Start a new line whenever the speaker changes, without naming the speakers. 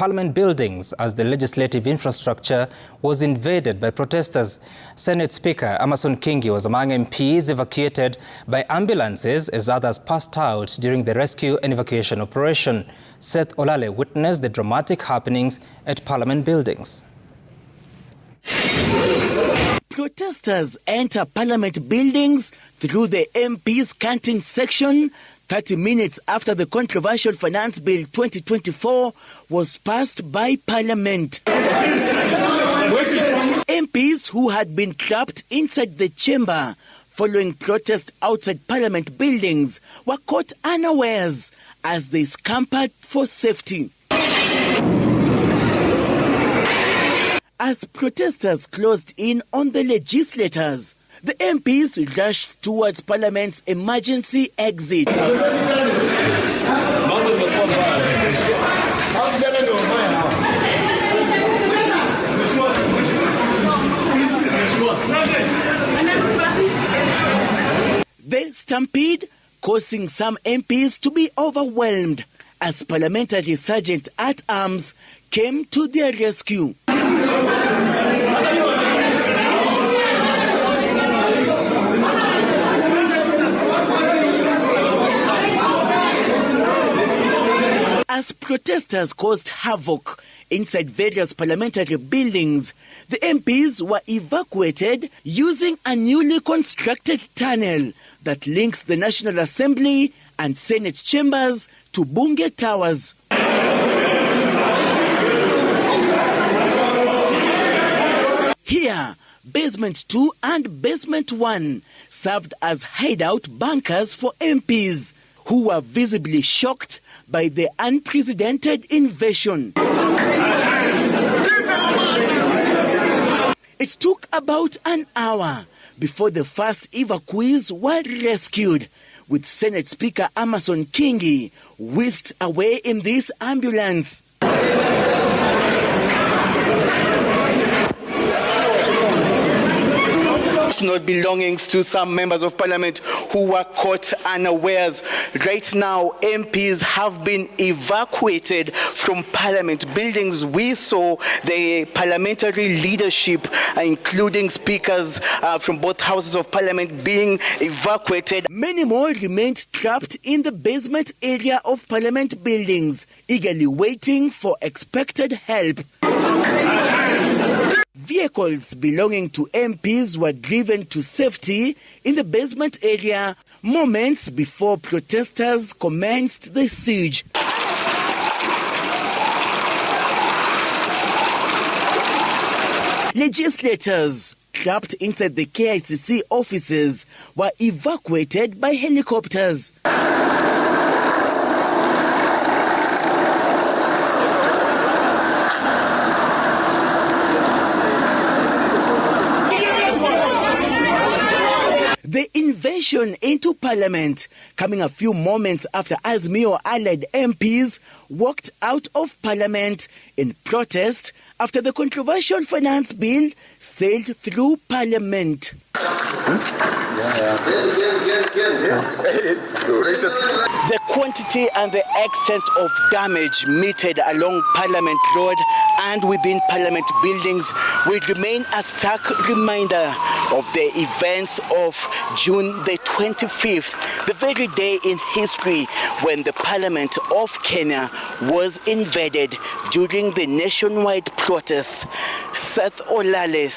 Parliament buildings as the legislative infrastructure was invaded by protesters. Senate Speaker Amason Kingi was among MPs evacuated by ambulances as others passed out during the rescue and evacuation operation. Seth Olale witnessed the dramatic happenings at Parliament buildings.
Protesters enter Parliament buildings through the MP's canteen section 30 minutes after the controversial Finance Bill 2024 was passed by Parliament. MPs who had been trapped inside the chamber following protests outside Parliament buildings were caught unawares as they scampered for safety. As protesters closed in on the legislators, the MPs rushed towards Parliament's emergency exit. The stampede causing some MPs to be overwhelmed as Parliamentary Sergeant-at-Arms came to their rescue. As protesters caused havoc inside various parliamentary buildings, the MPs were evacuated using a newly constructed tunnel that links the National Assembly and Senate chambers to Bunge Towers. Here, Basement 2 and Basement 1 served as hideout bunkers for MPs who were visibly shocked by the unprecedented invasion. It took about an hour before the first evacuees were rescued, with Senate Speaker Amason Kingi whisked away in this ambulance. Personal belongings to some members of Parliament who were caught unawares. Right now, MPs have been evacuated from Parliament buildings. We saw the parliamentary leadership, including speakers from both houses of Parliament, being evacuated. Many more remained trapped in the basement area of Parliament buildings, eagerly waiting for expected help. Vehicles belonging to MPs were driven to safety in the basement area moments before protesters commenced the siege. Legislators trapped inside the KICC offices were evacuated by helicopters. The invasion into Parliament coming a few moments after Azimio-allied MPs walked out of Parliament in protest after the controversial Finance Bill sailed through Parliament. The quantity and the extent of damage meted along Parliament Road and within Parliament buildings will remain a stark reminder of the events of June the 25th, the very day in history when the Parliament of Kenya was invaded during the nationwide protests. Seth Olale,